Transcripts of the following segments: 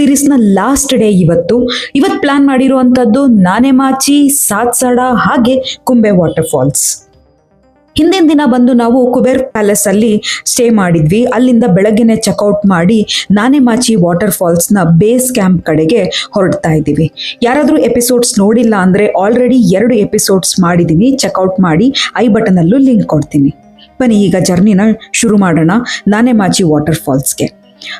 ಸೀರೀಸ್ನ last day ಇವತ್ತು plan ಮಾಡಿರುವಂಥದ್ದು ನಾನೆಮಾಚಿ, ಸಾತ್ಸಡ ಹಾಗೆ ಕುಂಬೆ ವಾಟರ್ ಫಾಲ್ಸ್. ಹಿಂದಿನ ದಿನ ಬಂದು ನಾವು ಕುಬೇರ್ ಪ್ಯಾಲೇಸ್ ಅಲ್ಲಿ ಸ್ಟೇ ಮಾಡಿದ್ವಿ. ಅಲ್ಲಿಂದ ಬೆಳಗ್ಗೆನೆ ಚೆಕ್ಔಟ್ ಮಾಡಿ ನಾನೆಮಾಚಿ ವಾಟರ್ ಫಾಲ್ಸ್ನ ಬೇಸ್ ಕ್ಯಾಂಪ್ ಕಡೆಗೆ ಹೊರಡ್ತಾ ಇದ್ದೀವಿ. ಯಾರಾದರೂ ಎಪಿಸೋಡ್ಸ್ ನೋಡಿಲ್ಲ ಅಂದರೆ ಆಲ್ರೆಡಿ 2 ಎಪಿಸೋಡ್ಸ್ ಮಾಡಿದ್ದೀನಿ, ಚೆಕ್ಔಟ್ ಮಾಡಿ ಐ ಬಟನಲ್ಲೂ ಲಿಂಕ್ ಕೊಡ್ತೀನಿ. ಬನ್ನಿ ಈಗ ಜರ್ನಿನ ಶುರು ಮಾಡೋಣ ನಾನೆಮಾಚಿ ವಾಟರ್ ಫಾಲ್ಸ್ಗೆ.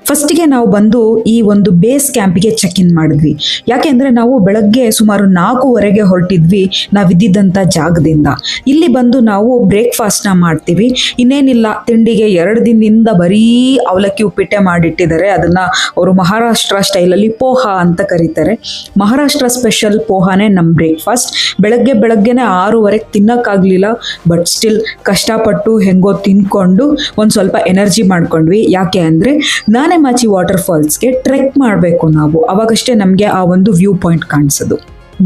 ಫಸ್ಟಿಗೆ ನಾವು ಬಂದು ಈ ಒಂದು ಬೇಸ್ ಕ್ಯಾಂಪಿಗೆ ಚೆಕ್ ಇನ್ ಮಾಡಿದ್ವಿ. ಯಾಕೆಂದರೆ ನಾವು ಬೆಳಗ್ಗೆ ಸುಮಾರು 4:15 ಹೊರಟಿದ್ವಿ ನಾವಿದ್ದಂಥ ಜಾಗದಿಂದ. ಇಲ್ಲಿ ಬಂದು ನಾವು ಬ್ರೇಕ್ಫಾಸ್ಟ್ನ ಮಾಡ್ತೀವಿ. ಇನ್ನೇನಿಲ್ಲ, ತಿಂಡಿಗೆ 2 ದಿನದಿಂದ ಬರೀ ಅವಲಕ್ಕಿ ಉಪ್ಪಿಟ್ಟೆ ಮಾಡಿಟ್ಟಿದ್ದಾರೆ. ಅದನ್ನು ಅವರು ಮಹಾರಾಷ್ಟ್ರ ಸ್ಟೈಲಲ್ಲಿ ಪೋಹ ಅಂತ ಕರೀತಾರೆ. ಮಹಾರಾಷ್ಟ್ರ ಸ್ಪೆಷಲ್ ಪೋಹಾನೇ ನಮ್ಮ ಬ್ರೇಕ್ಫಾಸ್ಟ್. ಬೆಳಗ್ಗೆನೆ 6:15 ತಿನ್ನೋಕ್ಕಾಗಲಿಲ್ಲ, ಬಟ್ ಸ್ಟಿಲ್ ಕಷ್ಟಪಟ್ಟು ಹೆಂಗೋ ತಿನ್ಕೊಂಡು ಒಂದು ಸ್ವಲ್ಪ ಎನರ್ಜಿ ಮಾಡ್ಕೊಂಡ್ವಿ. ಯಾಕೆ ಅಂದರೆ ನಾನೆಮಾಚಿ ವಾಟರ್ ಫಾಲ್ಸ್ಗೆ ಟ್ರೆಕ್ ಮಾಡಬೇಕು ನಾವು, ಅವಾಗಷ್ಟೇ ನಮಗೆ ಆ ಒಂದು ವ್ಯೂ ಪಾಯಿಂಟ್ ಕಾಣಿಸೋದು.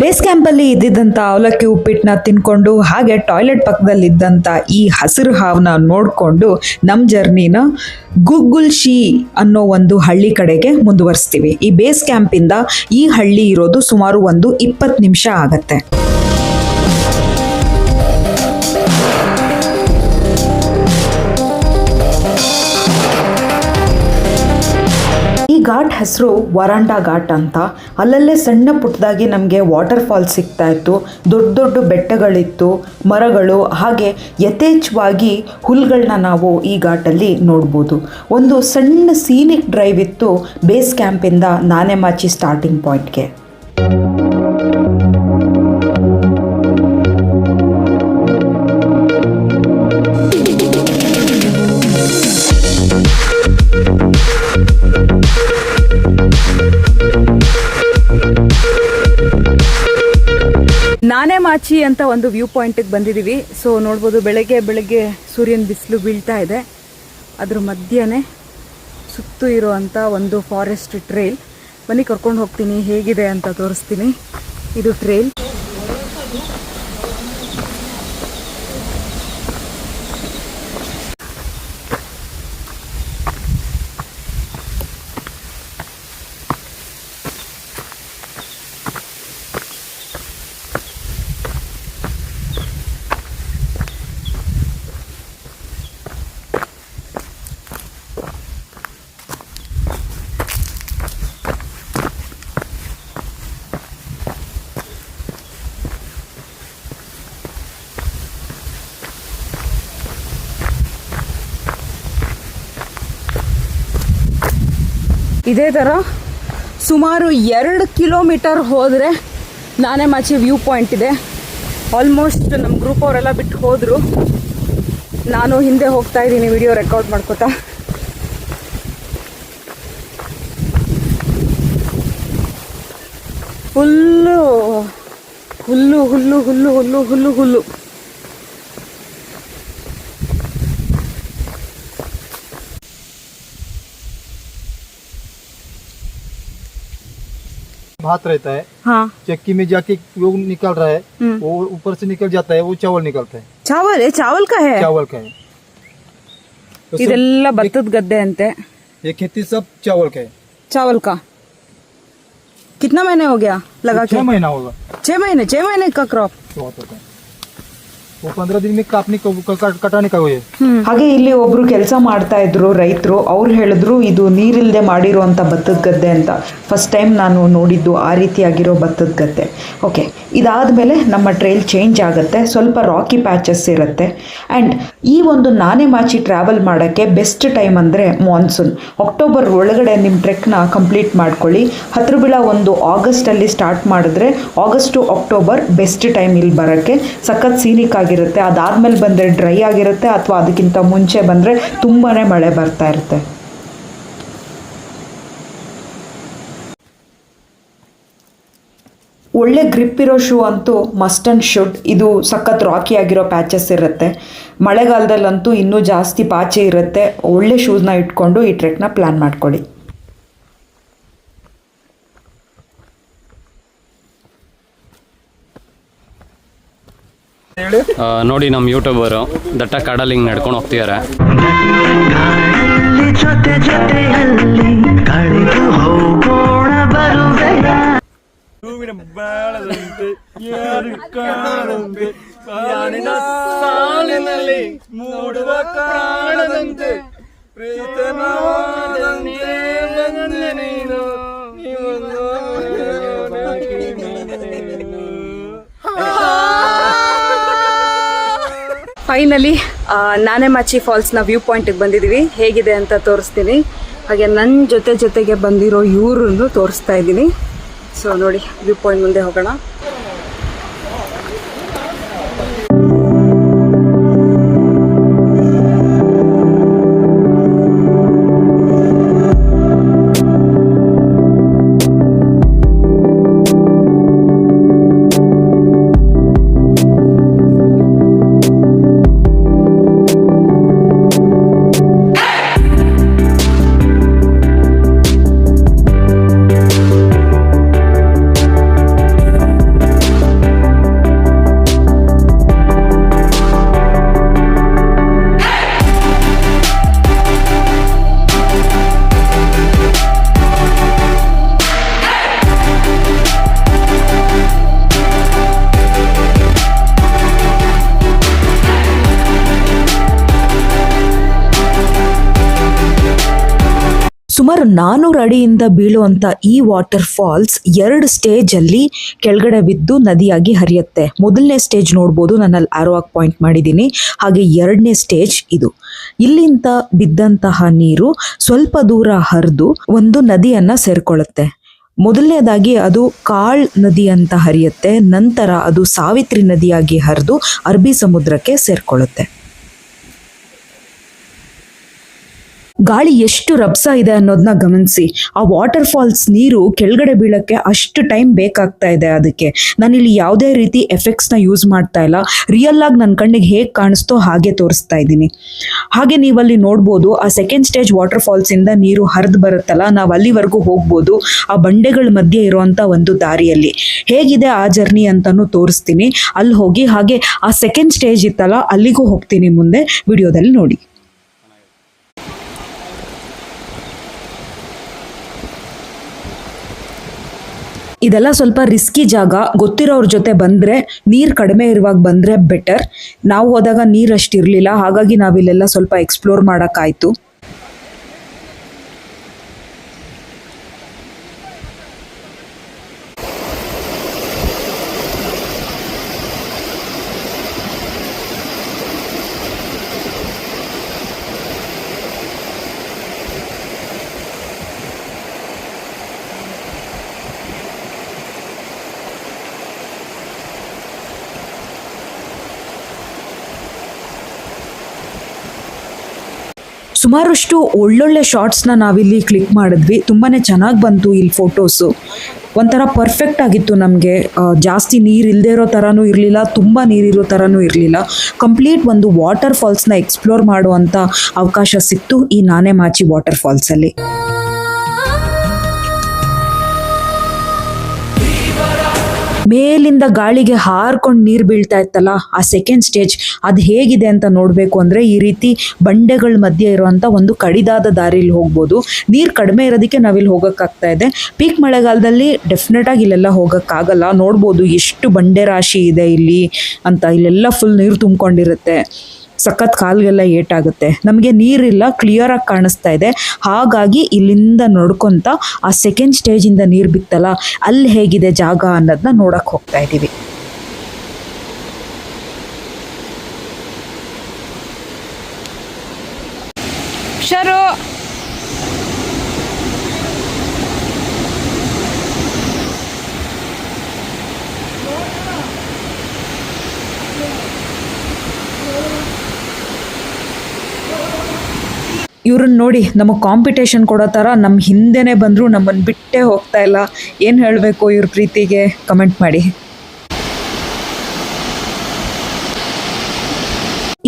ಬೇಸ್ ಕ್ಯಾಂಪಲ್ಲಿ ಇದ್ದಿದ್ದಂಥ ಅವಲಕ್ಕಿ ಉಪ್ಪಿಟ್ಟನ್ನ ತಿನ್ಕೊಂಡು ಹಾಗೆ ಟಾಯ್ಲೆಟ್ ಪಕ್ಕದಲ್ಲಿದ್ದಂಥ ಈ ಹಸಿರು ಹಾವನ್ನ ನೋಡಿಕೊಂಡು ನಮ್ಮ ಜರ್ನಿನ ಗುಗ್ಗುಲ್ಶಿ ಅನ್ನೋ ಒಂದು ಹಳ್ಳಿ ಕಡೆಗೆ ಮುಂದುವರಿಸ್ತೀವಿ. ಈ ಬೇಸ್ ಕ್ಯಾಂಪಿಂದ ಈ ಹಳ್ಳಿ ಇರೋದು ಸುಮಾರು ಒಂದು 20 ನಿಮಿಷ ಆಗತ್ತೆ. ಘಾಟ್ ಹೆಸರು ವರಾಂಡಾ ಘಾಟ್ ಅಂತ. ಅಲ್ಲಲ್ಲೇ ಸಣ್ಣ ಪುಟ್ಟದಾಗಿ ನಮಗೆ ವಾಟರ್ ಫಾಲ್ಸ್ ಸಿಗ್ತಾ ಇತ್ತು. ದೊಡ್ಡ ದೊಡ್ಡ ಬೆಟ್ಟಗಳಿತ್ತು, ಮರಗಳು, ಹಾಗೆ ಯಥೇಚ್ಛವಾಗಿ ಹುಲ್ಗಳನ್ನ ನಾವು ಈ ಘಾಟಲ್ಲಿ ನೋಡ್ಬೋದು. ಒಂದು ಸಣ್ಣ ಸೀನಿಕ್ ಡ್ರೈವ್ ಇತ್ತು ಬೇಸ್ ಕ್ಯಾಂಪಿಂದ ನಾನೆಮಾಚಿ ಸ್ಟಾರ್ಟಿಂಗ್ ಪಾಯಿಂಟ್ಗೆ. ನಾನೆಮಾಚಿ ಅಂತ ಒಂದು ವ್ಯೂ ಪಾಯಿಂಟಿಗೆ ಬಂದಿದ್ದೀವಿ. ಸೊ ನೋಡ್ಬೋದು, ಬೆಳಗ್ಗೆ ಸೂರ್ಯನ ಬಿಸಿಲು ಬೀಳ್ತಾ ಇದೆ. ಅದ್ರ ಮಧ್ಯೆ ಸುತ್ತು ಇರುವಂಥ ಒಂದು ಫಾರೆಸ್ಟ್ ಟ್ರೇಲ್. ಬನ್ನಿ ಕರ್ಕೊಂಡು ಹೋಗ್ತೀನಿ, ಹೇಗಿದೆ ಅಂತ ತೋರಿಸ್ತೀನಿ. ಇದು ಟ್ರೇಲ್. ಇದೇ ಥರ ಸುಮಾರು 2 ಕಿಲೋಮೀಟರ್ ಹೋದರೆ ನಾನೆಮಾಚಿ ವ್ಯೂ ಪಾಯಿಂಟ್ ಇದೆ. ಆಲ್ಮೋಸ್ಟ್ ನಮ್ಮ ಗ್ರೂಪ್ ಅವರೆಲ್ಲ ಬಿಟ್ಟು ಹೋದರು. ನಾನು ಹಿಂದೆ ಹೋಗ್ತಾ ಇದ್ದೀನಿ ವಿಡಿಯೋ ರೆಕಾರ್ಡ್ ಮಾಡ್ಕೋತಾ. ಹುಲ್ಲು ಹುಲ್ಲು ಹುಲ್ಲು ಹುಲ್ಲು ಹುಲ್ಲು ಹುಲ್ಲು ಹುಲ್ಲು. भात रहता है, हाँ, चक्की में जाके वो निकल रहा है, वो ऊपर से निकल जाता है, वो चावल निकलता है. चावल है? चावल का है? चावल का है. ಇದೆಲ್ಲ ಭತ್ತದ ಗದ್ದೆ ಅಂತೆ. ये खेती सब चावल का है. चावल का कितना महीने हो गया लगा के? 6 महीना होगा. 6 महीने का क्रॉप. वो 15 दिन में ಕಟಾನೆ ಕಾಗುವೆ. ಹಾಗೆ ಇಲ್ಲಿ ಒಬ್ರು ಕೆಲಸ ಮಾಡ್ತಾ ಇದ್ರು ರೈತರು. ಅವ್ರು ಹೇಳಿದ್ರು ಇದು ನೀರಿಲ್ಲದೆ ಮಾಡಿರುವಂಥ ಭತ್ತದ ಗದ್ದೆ ಅಂತ. ಫಸ್ಟ್ ಟೈಮ್ ನಾನು ನೋಡಿದ್ದು ಆ ರೀತಿಯಾಗಿರೋ ಭತ್ತದ ಗದ್ದೆ. ಓಕೆ, ಇದಾದಮೇಲೆ ನಮ್ಮ ಟ್ರೈಲ್ ಚೇಂಜ್ ಆಗುತ್ತೆ. ಸ್ವಲ್ಪ ರಾಕಿ ಪ್ಯಾಚಸ್ ಇರುತ್ತೆ. ಆ್ಯಂಡ್ ಈ ಒಂದು ನಾನೆಮಾಚಿ ಟ್ರಾವೆಲ್ ಮಾಡೋಕ್ಕೆ ಬೆಸ್ಟ್ ಟೈಮ್ ಅಂದರೆ ಮಾನ್ಸೂನ್. ಅಕ್ಟೋಬರ್ ಒಳಗಡೆ ನಿಮ್ಮ ಟ್ರೆಕ್ನ ಕಂಪ್ಲೀಟ್ ಮಾಡ್ಕೊಳ್ಳಿ. ಹತ್ರ ಬೀಳ ಒಂದು ಆಗಸ್ಟಲ್ಲಿ ಸ್ಟಾರ್ಟ್ ಮಾಡಿದ್ರೆ August to October best time ಇಲ್ಲಿ ಬರೋಕ್ಕೆ. ಸಖತ್ ಸೀನಿಕ್ ಆಗಿರುತ್ತೆ. ಅದಾದಮೇಲೆ ಬಂದರೆ ಡ್ರೈ ಆಗಿರುತ್ತೆ, ಅಥವಾ ಅದಕ್ಕಿಂತ ಮುಂಚೆ ಬಂದರೆ ತುಂಬಾ ಮಳೆ ಬರ್ತಾ ಇರುತ್ತೆ. ಒಳ್ಳೆ ಗ್ರಿಪ್ ಇರೋ ಶೂ ಅಂತೂ ಮಸ್ಟ್ ಆ್ಯಂಡ್ ಶುಡ್. ಇದು ಸಖತ್ ರಾಕಿ ಆಗಿರೋ ಪ್ಯಾಚಸ್ ಇರುತ್ತೆ. ಮಳೆಗಾಲದಲ್ಲಂತೂ ಇನ್ನೂ ಜಾಸ್ತಿ ಪಾಚೆ ಇರುತ್ತೆ. ಒಳ್ಳೆ ಶೂಸ್ನ ಇಟ್ಕೊಂಡು ಈ ಟ್ರೆಕ್ನ ಪ್ಲ್ಯಾನ್ ಮಾಡ್ಕೊಳ್ಳಿ. ನೋಡಿ, ನಮ್ಮ ಯೂಟ್ಯೂಬರು ದಟ್ಟ ಕಾಡಲ್ಲಿ ಹಿಂಗೆ ನಡ್ಕೊಂಡು ಹೋಗ್ತಿದ್ದಾರೆ. ಜೊತೆ ಜೊತೆಯಲ್ಲಿ ಕಳೆದು ಹೋಗೋಣ ಹೂವಿನ ಬಾಳದಂತೆ ಯಾರು ಕಾಣದಂತೆ ಬಾಳಿನ ಸಾಲಿನಲ್ಲಿ ಮೂಡುವ ಕಾಣದಂತೆ ಪ್ರೀತನವಾದಂತೆ ಬಂದೆ ನೀನು ಫೈನಲಿ ನಾನೆಮಾಚಿ ಫಾಲ್ಸ್ನ ವ್ಯೂ ಪಾಯಿಂಟಿಗೆ ಬಂದಿದ್ದೀವಿ. ಹೇಗಿದೆ ಅಂತ ತೋರಿಸ್ತೀನಿ. ಹಾಗೆ ನನ್ನ ಜೊತೆಗೆ ಬಂದಿರೋ ಇವ್ರನ್ನು ತೋರಿಸ್ತಾ ಇದ್ದೀನಿ. ಸೊ ನೋಡಿ, ವ್ಯೂ ಪಾಯಿಂಟ್ ಮುಂದೆ ಹೋಗೋಣ. ಸುಮಾರು 400 ಅಡಿಯಿಂದ ಬೀಳುವಂತ ಈ ವಾಟರ್ ಫಾಲ್ಸ್ 2 ಸ್ಟೇಜ್ ಅಲ್ಲಿ ಕೆಳಗಡೆ ಬಿದ್ದು ನದಿಯಾಗಿ ಹರಿಯುತ್ತೆ. ಮೊದಲನೇ ಸ್ಟೇಜ್ ನೋಡ್ಬೋದು, ನಾನು ಅಲ್ಲಿ ಆರೋ ಆಗಿ ಪಾಯಿಂಟ್ ಮಾಡಿದ್ದೀನಿ. ಹಾಗೆ 2ನೇ ಸ್ಟೇಜ್ ಇದು. ಇಲ್ಲಿಂದ ಬಿದ್ದಂತಹ ನೀರು ಸ್ವಲ್ಪ ದೂರ ಹರಿದು ಒಂದು ನದಿಯನ್ನ ಸೇರ್ಕೊಳ್ಳುತ್ತೆ. ಮೊದಲನೇದಾಗಿ ಅದು ಕಾಳ್ ನದಿ ಅಂತ ಹರಿಯುತ್ತೆ. ನಂತರ ಅದು ಸಾವಿತ್ರಿ ನದಿಯಾಗಿ ಹರಿದು ಅರಬ್ಬಿ ಸಮುದ್ರಕ್ಕೆ ಸೇರ್ಕೊಳ್ಳುತ್ತೆ. ಗಾಳಿ ಎಷ್ಟು ರಭಸ ಇದೆ ಅನ್ನೋದನ್ನ ಗಮನಿಸಿ. ಆ ವಾಟರ್ ಫಾಲ್ಸ್ ನೀರು ಕೆಳಗಡೆ ಬೀಳಕ್ಕೆ ಅಷ್ಟು ಟೈಮ್ ಬೇಕಾಗ್ತಾ ಇದೆ. ಅದಕ್ಕೆ ನಾನಿಲ್ಲಿ ಯಾವುದೇ ರೀತಿ ಎಫೆಕ್ಟ್ಸ್ನ ಯೂಸ್ ಮಾಡ್ತಾ ಇಲ್ಲ. ರಿಯಲ್ ಆಗಿ ನನ್ನ ಕಣ್ಣಿಗೆ ಹೇಗೆ ಕಾಣಿಸ್ತೋ ಹಾಗೆ ತೋರಿಸ್ತಾ ಇದ್ದೀನಿ. ಹಾಗೆ ನೀವಲ್ಲಿ ನೋಡ್ಬೋದು, ಆ ಸೆಕೆಂಡ್ ಸ್ಟೇಜ್ ವಾಟರ್ ಫಾಲ್ಸಿಂದ ನೀರು ಹರಿದು ಬರುತ್ತಲ್ಲ, ನಾವು ಅಲ್ಲಿವರೆಗೂ ಹೋಗ್ಬೋದು. ಆ ಬಂಡೆಗಳ ಮಧ್ಯೆ ಇರುವಂಥ ಒಂದು ದಾರಿಯಲ್ಲಿ ಹೇಗಿದೆ ಆ ಜರ್ನಿ ಅಂತಲೂ ತೋರಿಸ್ತೀನಿ. ಅಲ್ಲಿ ಹೋಗಿ ಹಾಗೆ ಆ ಸೆಕೆಂಡ್ ಸ್ಟೇಜ್ ಇತ್ತಲ್ಲ, ಅಲ್ಲಿಗೂ ಹೋಗ್ತೀನಿ ಮುಂದೆ, ವಿಡಿಯೋದಲ್ಲಿ ನೋಡಿ. ಇದೆಲ್ಲ ಸ್ವಲ್ಪ ರಿಸ್ಕಿ ಜಾಗ. ಗೊತ್ತಿರೋರ ಜೊತೆ ಬಂದರೆ, ನೀರು ಕಡಿಮೆ ಇರುವಾಗ ಬಂದರೆ ಬೆಟರ್. ನಾವು ಹೋದಾಗ ನೀರು ಅಷ್ಟು ಇರಲಿಲ್ಲ, ಹಾಗಾಗಿ ನಾವಿಲ್ಲೆಲ್ಲ ಸ್ವಲ್ಪ ಎಕ್ಸ್ಪ್ಲೋರ್ ಮಾಡೋಕ್ಕಾಯಿತು. ಸುಮಾರಷ್ಟು ಒಳ್ಳೊಳ್ಳೆ ಶಾರ್ಟ್ಸ್ನ ನಾವಿಲ್ಲಿ ಕ್ಲಿಕ್ ಮಾಡಿದ್ವಿ. ತುಂಬಾ ಚೆನ್ನಾಗಿ ಬಂತು ಇಲ್ಲಿ ಫೋಟೋಸು. ಒಂಥರ ಪರ್ಫೆಕ್ಟ್ ಆಗಿತ್ತು ನಮಗೆ. ಜಾಸ್ತಿ ನೀರು ಇಲ್ಲದೆ ಇರೋ ಥರನೂ ಇರಲಿಲ್ಲ, ತುಂಬ ನೀರಿರೋ ಥರನೂ ಇರಲಿಲ್ಲ. ಕಂಪ್ಲೀಟ್ ಒಂದು ವಾಟರ್ ಫಾಲ್ಸ್ನ ಎಕ್ಸ್ಪ್ಲೋರ್ ಮಾಡುವಂಥ ಅವಕಾಶ ಸಿಕ್ತು ಈ ನಾನೆಮಾಚಿ ವಾಟರ್ ಫಾಲ್ಸಲ್ಲಿ. ಮೇಲಿಂದ ಗಾಳಿಗೆ ಹಾರ್ಕೊಂಡು ನೀರು ಬೀಳ್ತಾ ಇತ್ತಲ್ಲ, ಆ ಸೆಕೆಂಡ್ ಸ್ಟೇಜ್ ಅದು ಹೇಗಿದೆ ಅಂತ ನೋಡಬೇಕು ಅಂದರೆ ಈ ರೀತಿ ಬಂಡೆಗಳ ಮಧ್ಯೆ ಇರುವಂಥ ಒಂದು ಕಡಿದಾದ ದಾರಿಲಿ ಹೋಗ್ಬೋದು. ನೀರು ಕಡಿಮೆ ಇರೋದಕ್ಕೆ ನಾವಿಲ್ಲಿ ಹೋಗೋಕ್ಕಾಗ್ತಾ ಇದೆ. ಪೀಕ್ ಮಳೆಗಾಲದಲ್ಲಿ ಡೆಫಿನೆಟಾಗಿ ಇಲ್ಲೆಲ್ಲ ಹೋಗೋಕ್ಕಾಗಲ್ಲ. ನೋಡ್ಬೋದು ಎಷ್ಟು ಬಂಡೆ ರಾಶಿ ಇದೆ ಇಲ್ಲಿ ಅಂತ. ಇಲ್ಲೆಲ್ಲ ಫುಲ್ ನೀರು ತುಂಬಿಕೊಂಡಿರುತ್ತೆ. ಸಖತ್ ಕಾಲ್ಗೆಲ್ಲ ಏಟಾಗುತ್ತೆ. ನಮಗೆ ನೀರಿಲ್ಲ, ಕ್ಲಿಯರಾಗಿ ಕಾಣಿಸ್ತಾ ಇದೆ. ಹಾಗಾಗಿ ಇಲ್ಲಿಂದ ನೋಡ್ಕೊತ ಆ ಸೆಕೆಂಡ್ ಸ್ಟೇಜಿಂದ ನೀರು ಬಿತ್ತಲ್ಲ, ಅಲ್ಲಿ ಹೇಗಿದೆ ಜಾಗ ಅನ್ನೋದನ್ನ ನೋಡಕ್ಕೆ ಹೋಗ್ತಾ ಇದ್ದೀವಿ. ಶರು ಇವ್ರನ್ನ ನೋಡಿ, ನಮಗೆ ಕಾಂಪಿಟೇಷನ್ ಕೊಡೋ ಥರ ನಮ್ಮ ಹಿಂದೆನೇ ಬಂದರೂ ನಮ್ಮನ್ನು ಬಿಟ್ಟೇ ಹೋಗ್ತಾ ಇಲ್ಲ. ಏನು ಹೇಳಬೇಕು ಇವ್ರ ಪ್ರೀತಿಗೆ, ಕಮೆಂಟ್ ಮಾಡಿ.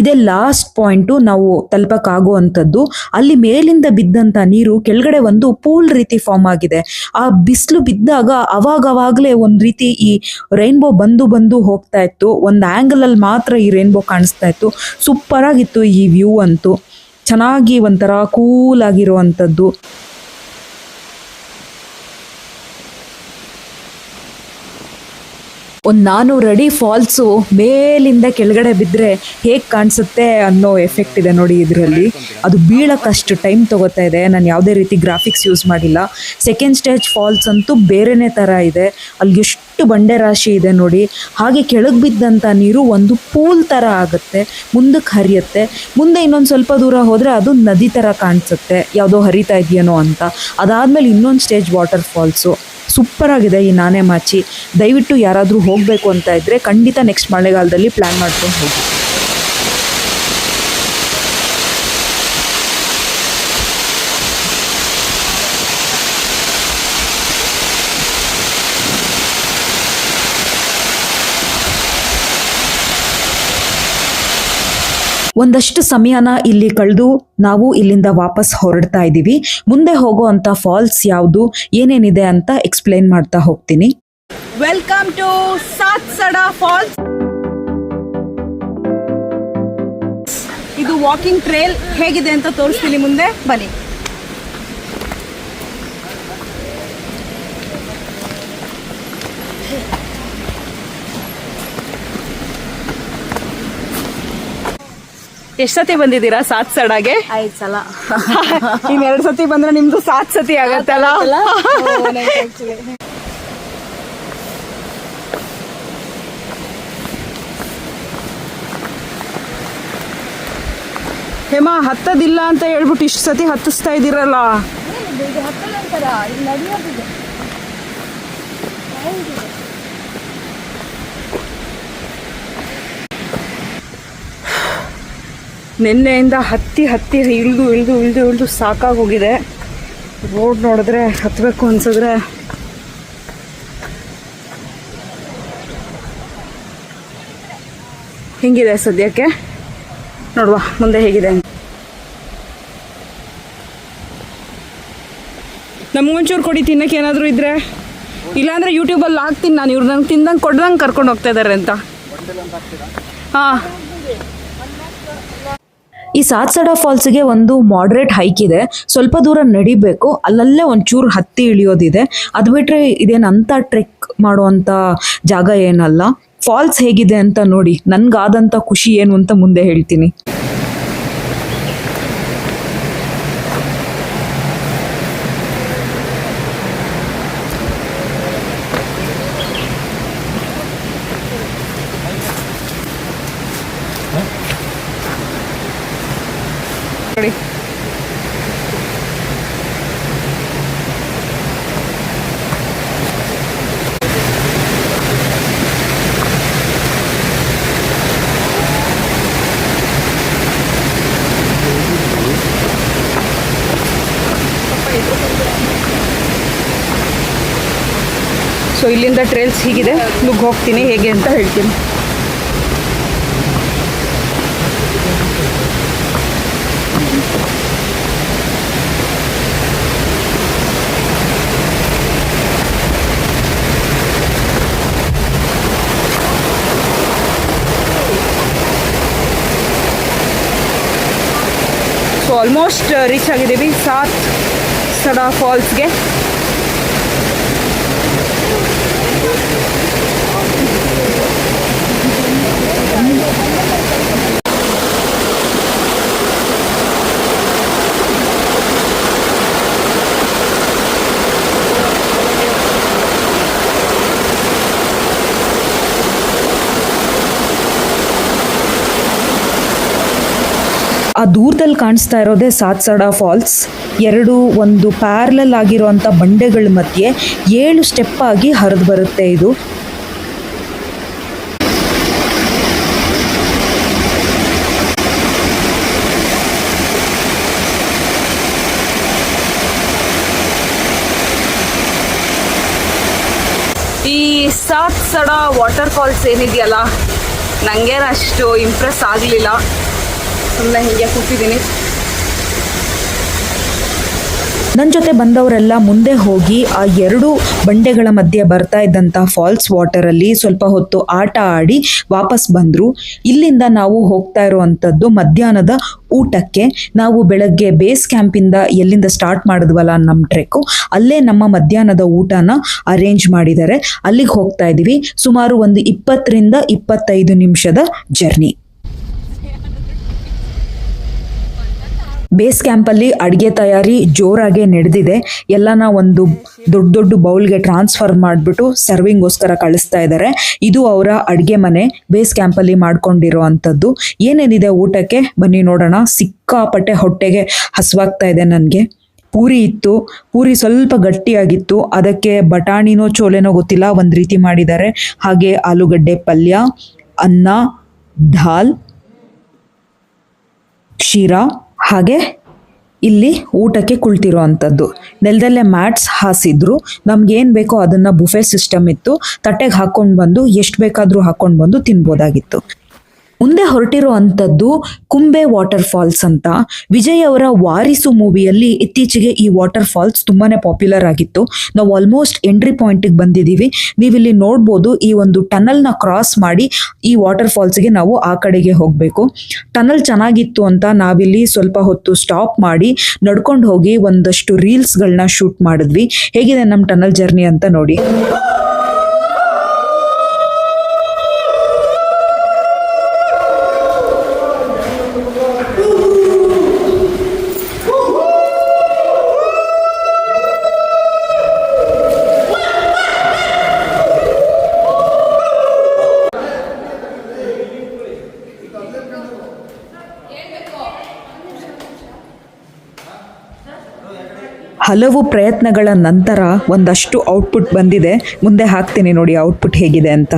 ಇದೇ ಲಾಸ್ಟ್ ಪಾಯಿಂಟು ನಾವು ತಲುಪಕ್ಕಾಗುವಂಥದ್ದು. ಅಲ್ಲಿ ಮೇಲಿಂದ ಬಿದ್ದಂಥ ನೀರು ಕೆಳಗಡೆ ಒಂದು ಪೂಲ್ ರೀತಿ ಫಾರ್ಮ್ ಆಗಿದೆ. ಆ ಬಿಸಿಲು ಬಿದ್ದಾಗ ಅವಾಗವಾಗಲೇ ಒಂದು ರೀತಿ ಈ ರೈನ್ಬೋ ಬಂದು ಹೋಗ್ತಾ ಇತ್ತು. ಒಂದು ಆ್ಯಂಗಲಲ್ಲಿ ಮಾತ್ರ ಈ ರೈನ್ಬೋ ಕಾಣಿಸ್ತಾ ಇತ್ತು. ಸೂಪರಾಗಿತ್ತು ಈ ವ್ಯೂ ಅಂತೂ. ಚೆನ್ನಾಗಿ ಒಂಥರ ಕೂಲಾಗಿರುವಂಥದ್ದು. ಒಂದು 400 ಅಡಿ ಫಾಲ್ಸು ಮೇಲಿಂದ ಕೆಳಗಡೆ ಬಿದ್ದರೆ ಹೇಗೆ ಕಾಣಿಸುತ್ತೆ ಅನ್ನೋ ಎಫೆಕ್ಟ್ ಇದೆ ನೋಡಿ ಇದರಲ್ಲಿ. ಅದು ಬೀಳಕ್ಕಷ್ಟು ಟೈಮ್ ತೊಗೋತಾ ಇದೆ. ನಾನು ಯಾವುದೇ ರೀತಿ ಗ್ರಾಫಿಕ್ಸ್ ಯೂಸ್ ಮಾಡಿಲ್ಲ. ಸೆಕೆಂಡ್ ಸ್ಟೇಜ್ ಫಾಲ್ಸ್ ಅಂತೂ ಬೇರೆನೇ ಥರ ಇದೆ. ಅಲ್ಲಿ ಎಷ್ಟು ಬಂಡೆ ರಾಶಿ ಇದೆ ನೋಡಿ. ಹಾಗೆ ಕೆಳಗೆ ಬಿದ್ದಂಥ ನೀರು ಒಂದು ಪೂಲ್ ಥರ ಆಗುತ್ತೆ, ಮುಂದಕ್ಕೆ ಹರಿಯುತ್ತೆ. ಮುಂದೆ ಇನ್ನೊಂದು ಸ್ವಲ್ಪ ದೂರ ಹೋದರೆ ಅದು ನದಿ ಥರ ಕಾಣಿಸುತ್ತೆ, ಯಾವುದೋ ಹರಿತಾ ಇದೆಯೇನೋ ಅಂತ. ಅದಾದಮೇಲೆ ಇನ್ನೊಂದು ಸ್ಟೇಜ್ ವಾಟರ್ ಫಾಲ್ಸು. ಸೂಪರಾಗಿದೆ ಈ ನಾನೆಮಾಚಿ. ದಯವಿಟ್ಟು ಯಾರಾದರೂ ಹೋಗಬೇಕು ಅಂತ ಇದ್ದರೆ ಖಂಡಿತ ನೆಕ್ಸ್ಟ್ ಮಳೆಗಾಲದಲ್ಲಿ ಪ್ಲ್ಯಾನ್ ಮಾಡ್ಕೊಂಡು ಹೋಗಿ. ಒಂದಷ್ಟು ಸಮಯನ ಇಲ್ಲಿ ಕಳೆದು ನಾವು ಇಲ್ಲಿಂದ ವಾಪಸ್ ಹೊರಡ್ತಾ ಇದ್ದೀವಿ. ಮುಂದೆ ಹೋಗೋ ಅಂಥ ಫಾಲ್ಸ್ ಯಾವುದು, ಏನೇನಿದೆ ಅಂತ ಎಕ್ಸ್ಪ್ಲೇನ್ ಮಾಡ್ತಾ ಹೋಗ್ತೀನಿ. Welcome to Sathodi falls. ಇದು ವಾಕಿಂಗ್ ಟ್ರೇಲ್ ಹೇಗಿದೆ ಅಂತ ತೋರಿಸ್ತೀನಿ ಮುಂದೆ ಬನ್ನಿ. ಎಷ್ಟು ಸತಿ ಬಂದಿದ್ದೀರಾ ಸಾತ್ಸಡಾಗೆ? 5 ಸಲ. ಇನ್ನು 2 ಸತಿ ಬಂದ್ರೆ ನಿಮ್ದು 7 ಸತಿ ಆಗತ್ತಲ್ಲ. ಹೇಮಾ, ಹತ್ತದಿಲ್ಲ ಅಂತ ಹೇಳ್ಬಿಟ್ಟು ಇಷ್ಟು ಸತಿ ಹತ್ತಿಸ್ತಾ ಇದ್ದೀರಲ್ಲ. ನಿನ್ನೆಯಿಂದ ಹತ್ತಿ ಇಳಿದು ಸಾಕಾಗೋಗಿದೆ. ರೋಡ್ ನೋಡಿದ್ರೆ ಹತ್ತಬೇಕು ಅನ್ಸಿದ್ರೆ ಹಿಂಗಿದೆ ಸದ್ಯಕ್ಕೆ. ನೋಡುವ ಮುಂದೆ ಹೇಗಿದೆ. ನಮಗೊಂಚೂರು ಕೊಡಿ ತಿನ್ನಕ್ಕೆ ಏನಾದರೂ ಇದ್ರೆ, ಇಲ್ಲಾಂದ್ರೆ ಯೂಟ್ಯೂಬಲ್ಲಿ ಹಾಕ್ತೀನಿ ನಾನು. ಇವ್ರು ನಂಗೆ ತಿಂದಂಗೆ ಕೊಡ್ದಂಗೆ ಕರ್ಕೊಂಡು ಹೋಗ್ತಾ ಇದ್ದಾರೆ ಅಂತ. ಹಾಂ, ಈ ಸಾತ್ಸಡಾ ಫಾಲ್ಸ್ಗೆ ಒಂದು ಮಾಡ್ರೇಟ್ ಹೈಕ್ ಇದೆ. ಸ್ವಲ್ಪ ದೂರ ನಡಿಬೇಕು, ಅಲ್ಲಲ್ಲೇ ಒಂಚೂರು ಹತ್ತಿ ಇಳಿಯೋದಿದೆ. ಅದು ಬಿಟ್ಟರೆ ಇದೇನಂತ ಟ್ರೆಕ್ ಮಾಡುವಂಥ ಜಾಗ ಏನಲ್ಲ. ಫಾಲ್ಸ್ ಹೇಗಿದೆ ಅಂತ ನೋಡಿ. ನನಗಾದಂಥ ಖುಷಿ ಏನು ಅಂತ ಮುಂದೆ ಹೇಳ್ತೀನಿ. ನೋಡಿ, ಸೊ ಇಲ್ಲಿಂದ ಟ್ರೇಲ್ಸ್ ಹೀಗಿದೆ. ನುಗ್ಗಿ ಹೋಗ್ತೀನಿ ಹೇಗೆ ಅಂತ ಹೇಳ್ತೀನಿ. ಸೊ ಆಲ್ಮೋಸ್ಟ್ ರೀಚ್ ಆಗಿದ್ದೀವಿ ಸಾತ್ಸಡಾ ಫಾಲ್ಸ್ಗೆ. ಆ ದೂರದಲ್ಲಿ ಕಾಣಿಸ್ತಾ ಇರೋದೇ ಸಾತ್ಸಡಾ ಫಾಲ್ಸ್. ಒಂದು ಪ್ಯಾರಲಲ್ ಆಗಿರುವಂಥ ಬಂಡೆಗಳ ಮಧ್ಯೆ 7 ಸ್ಟೆಪ್ ಆಗಿ ಹರಿದು ಬರುತ್ತೆ ಇದು. ಈ ಸಾತ್ಸಡಾ ವಾಟರ್ ಫಾಲ್ಸ್ ಏನಿದೆಯಲ್ಲ, ನನಗೇನು ಅಷ್ಟು ಇಂಪ್ರೆಸ್ ಆಗಲಿಲ್ಲ. ಸುಮ್ಮನೆ ಹೀಗೆ ಕೂತಿದ್ದೀನಿ. ನನ್ನ ಜೊತೆ ಬಂದವರೆಲ್ಲ ಮುಂದೆ ಹೋಗಿ ಆ 2 ಬಂಡೆಗಳ ಮಧ್ಯೆ ಬರ್ತಾ ಇದ್ದಂಥ ಫಾಲ್ಸ್ ವಾಟರಲ್ಲಿ ಸ್ವಲ್ಪ ಹೊತ್ತು ಆಟ ಆಡಿ ವಾಪಸ್ ಬಂದರು. ಇಲ್ಲಿಂದ ನಾವು ಹೋಗ್ತಾ ಇರುವಂಥದ್ದು ಮಧ್ಯಾಹ್ನದ ಊಟಕ್ಕೆ. ನಾವು ಬೆಳಗ್ಗೆ ಬೇಸ್ ಕ್ಯಾಂಪಿಂದ ಎಲ್ಲಿಂದ ಸ್ಟಾರ್ಟ್ ಮಾಡಿದ್ವಲ್ಲ ನಮ್ಮ ಟ್ರೆಕ್ಕು, ಅಲ್ಲೇ ನಮ್ಮ ಮಧ್ಯಾಹ್ನದ ಊಟನ ಅರೇಂಜ್ ಮಾಡಿದ್ದಾರೆ. ಅಲ್ಲಿಗೆ ಹೋಗ್ತಾ ಇದ್ದೀವಿ. ಸುಮಾರು ಒಂದು 20 ರಿಂದ 25 ನಿಮಿಷದ ಜರ್ನಿ. ಬೇಸ್ ಕ್ಯಾಂಪಲ್ಲಿ ಅಡುಗೆ ತಯಾರಿ ಜೋರಾಗೆ ನಡೆದಿದೆ. ಎಲ್ಲನ ಒಂದು ದೊಡ್ಡ ದೊಡ್ಡ ಬೌಲ್ಗೆ ಟ್ರಾನ್ಸ್ಫರ್ ಮಾಡಿಬಿಟ್ಟು ಸರ್ವಿಂಗೋಸ್ಕರ ಕಳಿಸ್ತಾ ಇದ್ದಾರೆ. ಇದು ಅವರ ಅಡುಗೆ ಮನೆ, ಬೇಸ್ ಕ್ಯಾಂಪಲ್ಲಿ ಮಾಡ್ಕೊಂಡಿರೋ ಅಂಥದ್ದು. ಏನೇನಿದೆ ಊಟಕ್ಕೆ ಬನ್ನಿ ನೋಡೋಣ. ಸಿಕ್ಕಾಪಟ್ಟೆ ಹೊಟ್ಟೆಗೆ ಹಸಿವಾಗ್ತಾ ಇದೆ ನನಗೆ. ಪೂರಿ ಇತ್ತು. ಪೂರಿ ಸ್ವಲ್ಪ ಗಟ್ಟಿಯಾಗಿತ್ತು. ಅದಕ್ಕೆ ಬಟಾಣಿನೋ ಚೋಲೆನೋ ಗೊತ್ತಿಲ್ಲ, ಒಂದು ರೀತಿ ಮಾಡಿದ್ದಾರೆ. ಹಾಗೆ ಆಲೂಗಡ್ಡೆ ಪಲ್ಯ, ಅನ್ನ, ದಾಲ್, ಕ್ಷೀರ, ಹಾಗೆ ಇಲ್ಲಿ ಊಟಕ್ಕೆ ಕುಳಿತಿರೋ ಅಂಥದ್ದು. ನೆಲದಲ್ಲೇ ಮ್ಯಾಟ್ಸ್ ಹಾಸಿದ್ರು. ನಮ್ಗೇನು ಬೇಕೋ ಅದನ್ನು ಬುಫೆ ಸಿಸ್ಟಮ್ ಇತ್ತು. ತಟ್ಟೆಗೆ ಹಾಕ್ಕೊಂಡು ಬಂದು ಎಷ್ಟು ಬೇಕಾದರೂ ಹಾಕ್ಕೊಂಡು ಬಂದು ತಿನ್ಬೋದಾಗಿತ್ತು. ಮುಂದೆ ಹೊರಟಿರೋ ಅಂಥದ್ದು ಕುಂಬೆ ವಾಟರ್ ಫಾಲ್ಸ್ ಅಂತ. ವಿಜಯ್ ಅವರ ವಾರಿಸು ಮೂವಿಯಲ್ಲಿ ಇತ್ತೀಚೆಗೆ ಈ ವಾಟರ್ ಫಾಲ್ಸ್ ತುಂಬಾ ಪಾಪ್ಯುಲರ್ ಆಗಿತ್ತು. ನಾವು ಆಲ್ಮೋಸ್ಟ್ ಎಂಟ್ರಿ ಪಾಯಿಂಟಿಗೆ ಬಂದಿದ್ದೀವಿ. ನೀವಿಲ್ಲಿ ನೋಡ್ಬೋದು, ಈ ಒಂದು ಟನಲ್ನ ಕ್ರಾಸ್ ಮಾಡಿ ಈ ವಾಟರ್ ಫಾಲ್ಸ್ಗೆ ನಾವು ಆ ಕಡೆಗೆ ಹೋಗಬೇಕು. ಟನಲ್ ಚೆನ್ನಾಗಿತ್ತು ಅಂತ ನಾವಿಲ್ಲಿ ಸ್ವಲ್ಪ ಹೊತ್ತು ಸ್ಟಾಪ್ ಮಾಡಿ ನಡ್ಕೊಂಡು ಹೋಗಿ ಒಂದಷ್ಟು ರೀಲ್ಸ್ಗಳನ್ನ ಶೂಟ್ ಮಾಡಿದ್ವಿ. ಹೇಗಿದೆ ನಮ್ಮ ಟನಲ್ ಜರ್ನಿ ಅಂತ ನೋಡಿ. ಹಲವು ಪ್ರಯತ್ನಗಳ ನಂತರ ಒಂದಷ್ಟು ಔಟ್ಪುಟ್ ಬಂದಿದೆ. ಮುಂದೆ ಹಾಕ್ತೀನಿ ನೋಡಿ ಔಟ್ಪುಟ್ ಹೇಗಿದೆ ಅಂತ.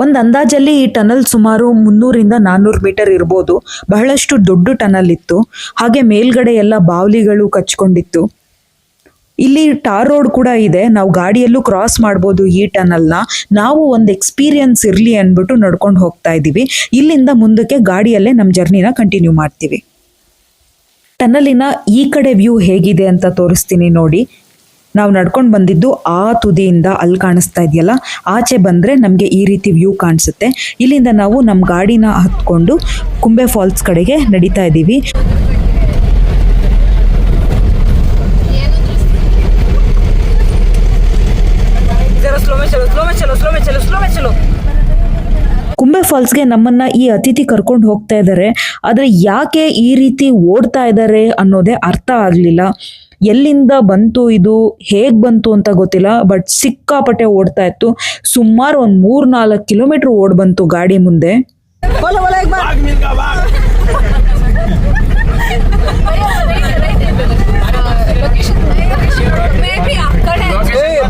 ಒಂದು ಅಂದಾಜಲ್ಲಿ ಈ ಟನಲ್ ಸುಮಾರು 300 ರಿಂದ 400 ಮೀಟರ್ ಇರ್ಬೋದು. ಬಹಳಷ್ಟು ದೊಡ್ಡ ಟನಲ್ ಇತ್ತು. ಹಾಗೆ ಮೇಲ್ಗಡೆ ಎಲ್ಲ ಬಾವಲಿಗಳು ಕಚ್ಕೊಂಡಿತ್ತು. ಇಲ್ಲಿ ಟಾರ್ ರೋಡ್ ಕೂಡ ಇದೆ. ನಾವು ಗಾಡಿಯಲ್ಲೂ ಕ್ರಾಸ್ ಮಾಡ್ಬೋದು ಈ ಟನಲ್ನ. ನಾವು ಒಂದು ಎಕ್ಸ್ಪೀರಿಯನ್ಸ್ ಇರಲಿ ಅಂದ್ಬಿಟ್ಟು ನಡ್ಕೊಂಡು ಹೋಗ್ತಾ ಇದ್ದೀವಿ. ಇಲ್ಲಿಂದ ಮುಂದಕ್ಕೆ ಗಾಡಿಯಲ್ಲೇ ನಮ್ಮ ಜರ್ನಿನ ಕಂಟಿನ್ಯೂ ಮಾಡ್ತೀವಿ. ಟನಲಿನ ಈ ಕಡೆ ವ್ಯೂ ಹೇಗಿದೆ ಅಂತ ತೋರಿಸ್ತೀನಿ ನೋಡಿ. ನಾವು ನಡ್ಕೊಂಡು ಬಂದಿದ್ದು ಆ ತುದಿಯಿಂದ ಅಲ್ಲಿ ಕಾಣಿಸ್ತಾ ಇದೆಯಲ್ಲ, ಆಚೆ ಬಂದರೆ ನಮಗೆ ಈ ರೀತಿ ವ್ಯೂ ಕಾಣಿಸುತ್ತೆ. ಇಲ್ಲಿಂದ ನಾವು ನಮ್ಮ ಗಾಡಿನ ಹತ್ಕೊಂಡು ಕುಂಬೆ ಫಾಲ್ಸ್ ಕಡೆಗೆ ನಡೀತಾ ಇದ್ದೀವಿ. ಕುಂಬೆ ಫಾಲ್ಸ್ಗೆ ನಮ್ಮನ್ನ ಈ ಅತಿಥಿ ಕರ್ಕೊಂಡು ಹೋಗ್ತಾ ಇದ್ದಾರೆ. ಆದರೆ ಯಾಕೆ ಈ ರೀತಿ ಓಡ್ತಾ ಇದ್ದಾರೆ ಅನ್ನೋದೇ ಅರ್ಥ ಆಗಲಿಲ್ಲ. ಎಲ್ಲಿಂದ ಬಂತು ಇದು, ಹೇಗೆ ಬಂತು ಅಂತ ಗೊತ್ತಿಲ್ಲ. ಬಟ್ ಸಿಕ್ಕಾಪಟ್ಟೆ ಓಡ್ತಾ ಇತ್ತು. ಸುಮಾರು ಒಂದು 3-4 ಕಿಲೋಮೀಟರ್ ಓಡ್ ಬಂತು ಗಾಡಿ ಮುಂದೆ.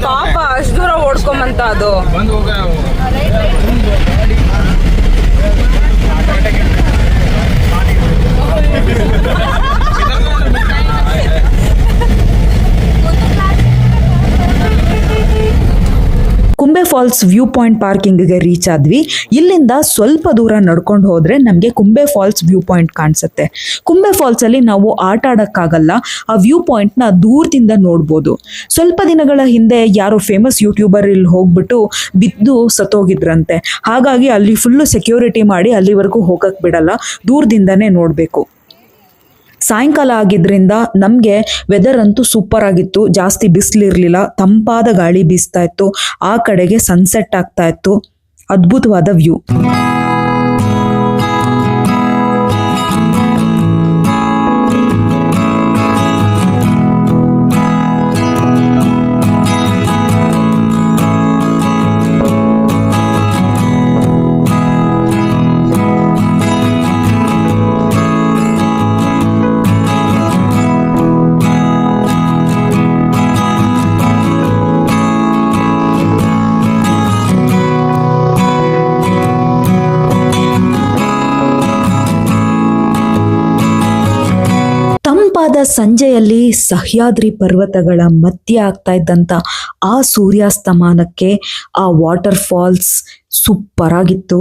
ಪಾಪ ಅಷ್ಟು ದೂರ ಓಡ್ಕೊಂಬಂತ ಅದು. ಕುಂಬೆ ಫಾಲ್ಸ್ ವ್ಯೂ ಪಾಯಿಂಟ್ ಪಾರ್ಕಿಂಗ್ಗೆ ರೀಚ್ ಆದ್ವಿ. ಇಲ್ಲಿಂದ ಸ್ವಲ್ಪ ದೂರ ನಡ್ಕೊಂಡು ಹೋದ್ರೆ ನಮಗೆ ಕುಂಬೆ ಫಾಲ್ಸ್ ವ್ಯೂ ಪಾಯಿಂಟ್ ಕಾಣಿಸುತ್ತೆ. ಕುಂಬೆ ಫಾಲ್ಸ್ ಅಲ್ಲಿ ನಾವು ಆಟ ಆಡಕ್ಕಾಗಲ್ಲ. ಆ ವ್ಯೂ ಪಾಯಿಂಟ್ ನ ದೂರದಿಂದ ನೋಡ್ಬೋದು. ಸ್ವಲ್ಪ ದಿನಗಳ ಹಿಂದೆ ಯಾರೋ ಫೇಮಸ್ ಯೂಟ್ಯೂಬರ್ ಇಲ್ಲಿ ಹೋಗ್ಬಿಟ್ಟು ಬಿದ್ದು ಸತ್ತೋಗಿದ್ರಂತೆ. ಹಾಗಾಗಿ ಅಲ್ಲಿ ಫುಲ್ಲು ಸೆಕ್ಯೂರಿಟಿ ಮಾಡಿ ಅಲ್ಲಿವರೆಗೂ ಹೋಗಕ್ ಬಿಡಲ್ಲ, ದೂರದಿಂದನೇ ನೋಡ್ಬೇಕು. ಸಾಯಂಕಾಲ ಆಗಿದ್ರಿಂದ ನಮಗೆ ವೆದರ್ ಅಂತೂ ಸೂಪರ್ ಆಗಿತ್ತು. ಜಾಸ್ತಿ ಬಿಸಿಲಿರಲಿಲ್ಲ, ತಂಪಾದ ಗಾಳಿ ಬೀಸ್ತಾ ಇತ್ತು. ಆ ಕಡೆಗೆ ಸನ್ಸೆಟ್ ಆಗ್ತಾ ಇತ್ತು. ಅದ್ಭುತವಾದ ವ್ಯೂ. ಸಂಜೆಯಲ್ಲಿ ಸಹ್ಯಾದ್ರಿ ಪರ್ವತಗಳ ಮಧ್ಯೆ ಆಗ್ತಾ ಇದ್ದಂಥ ಆ ಸೂರ್ಯಾಸ್ತಮಾನಕ್ಕೆ ಆ ವಾಟರ್ ಫಾಲ್ಸ್ ಸೂಪರ್ ಆಗಿತ್ತು.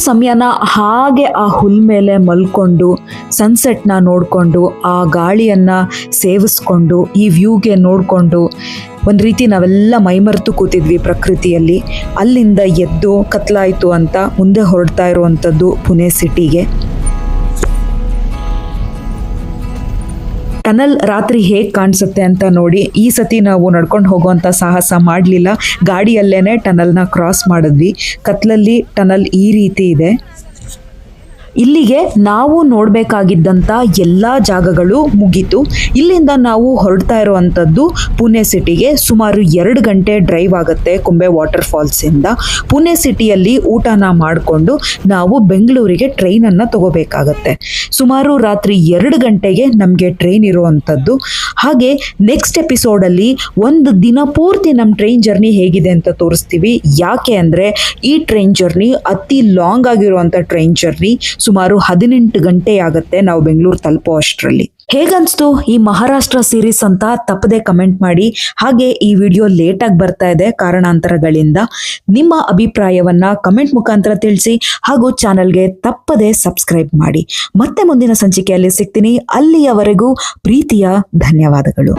ಸಮಯನ ಹಾಗೆ ಆ ಹುಲ್ ಮೇಲೆ ಮಲ್ಕೊಂಡು ಸನ್ಸೆಟ್ನ ನೋಡಿಕೊಂಡು ಆ ಗಾಳಿಯನ್ನು ಸೇವಿಸ್ಕೊಂಡು ಈ ವ್ಯೂಗೆ ನೋಡಿಕೊಂಡು ಒಂದು ರೀತಿ ನಾವೆಲ್ಲ ಮೈಮರೆತು ಕೂತಿದ್ವಿ ಪ್ರಕೃತಿಯಲ್ಲಿ. ಅಲ್ಲಿಂದ ಎದ್ದು ಕತ್ಲಾಯಿತು ಅಂತ ಮುಂದೆ ಹೊರಡ್ತಾ ಇರುವಂಥದ್ದು ಪುಣೆ ಸಿಟಿಗೆ. ಟನಲ್ ರಾತ್ರಿ ಹೇಗೆ ಕಾಣಿಸುತ್ತೆ ಅಂತ ನೋಡಿ. ಈ ಸತಿ ನಾವು ನಡ್ಕೊಂಡು ಹೋಗುವಂಥ ಸಾಹಸ ಮಾಡಲಿಲ್ಲ, ಗಾಡಿಯಲ್ಲೇ ಟನಲ್ನ ಕ್ರಾಸ್ ಮಾಡಿದ್ವಿ. ಕತ್ಲಲ್ಲಿ ಟನಲ್ ಈ ರೀತಿ ಇದೆ. ಇಲ್ಲಿಗೆ ನಾವು ನೋಡಬೇಕಾಗಿದ್ದಂಥ ಎಲ್ಲ ಜಾಗಗಳು ಮುಗೀತು. ಇಲ್ಲಿಂದ ನಾವು ಹೊರಡ್ತಾ ಇರುವಂಥದ್ದು ಪುಣೆ ಸಿಟಿಗೆ. ಸುಮಾರು 2 ಗಂಟೆ ಡ್ರೈವ್ ಆಗುತ್ತೆ ಕುಂಬೆ ವಾಟರ್ ಫಾಲ್ಸಿಂದ. ಪುಣೆ ಸಿಟಿಯಲ್ಲಿ ಊಟನ ಮಾಡಿಕೊಂಡು ನಾವು ಬೆಂಗಳೂರಿಗೆ ಟ್ರೈನನ್ನು ತಗೋಬೇಕಾಗತ್ತೆ. ಸುಮಾರು ರಾತ್ರಿ 2 ಗಂಟೆಗೆ ನಮಗೆ ಟ್ರೈನ್ ಇರುವಂಥದ್ದು. ಹಾಗೆ ನೆಕ್ಸ್ಟ್ ಎಪಿಸೋಡಲ್ಲಿ ಒಂದು ದಿನ ಪೂರ್ತಿ ನಮ್ಮ ಟ್ರೈನ್ ಜರ್ನಿ ಹೇಗಿದೆ ಅಂತ ತೋರಿಸ್ತೀವಿ. ಯಾಕೆ ಅಂದರೆ ಈ ಟ್ರೈನ್ ಜರ್ನಿ ಅತಿ ಲಾಂಗ್ ಆಗಿರುವಂಥ ಟ್ರೈನ್ ಜರ್ನಿ. ಸುಮಾರು 18 ಗಂಟೆ ಆಗುತ್ತೆ ನಾವು ಬೆಂಗಳೂರು ತಲುಪೋ ಅಷ್ಟರಲ್ಲಿ. ಹೇಗನ್ಸ್ತು ಈ ಮಹಾರಾಷ್ಟ್ರ ಸೀರೀಸ್ ಅಂತ ತಪ್ಪದೆ ಕಮೆಂಟ್ ಮಾಡಿ. ಹಾಗೆ ಈ ವಿಡಿಯೋ ಲೇಟಾಗಿ ಬರ್ತಾ ಇದೆ ಕಾರಣಾಂತರಗಳಿಂದ. ನಿಮ್ಮ ಅಭಿಪ್ರಾಯವನ್ನ ಕಮೆಂಟ್ ಮುಖಾಂತರ ತಿಳಿಸಿ. ಹಾಗೂ ಚಾನಲ್ಗೆ ತಪ್ಪದೆ ಸಬ್ಸ್ಕ್ರೈಬ್ ಮಾಡಿ. ಮತ್ತೆ ಮುಂದಿನ ಸಂಚಿಕೆಯಲ್ಲಿ ಸಿಗ್ತೀನಿ. ಅಲ್ಲಿಯವರೆಗೂ ಪ್ರೀತಿಯ ಧನ್ಯವಾದಗಳು.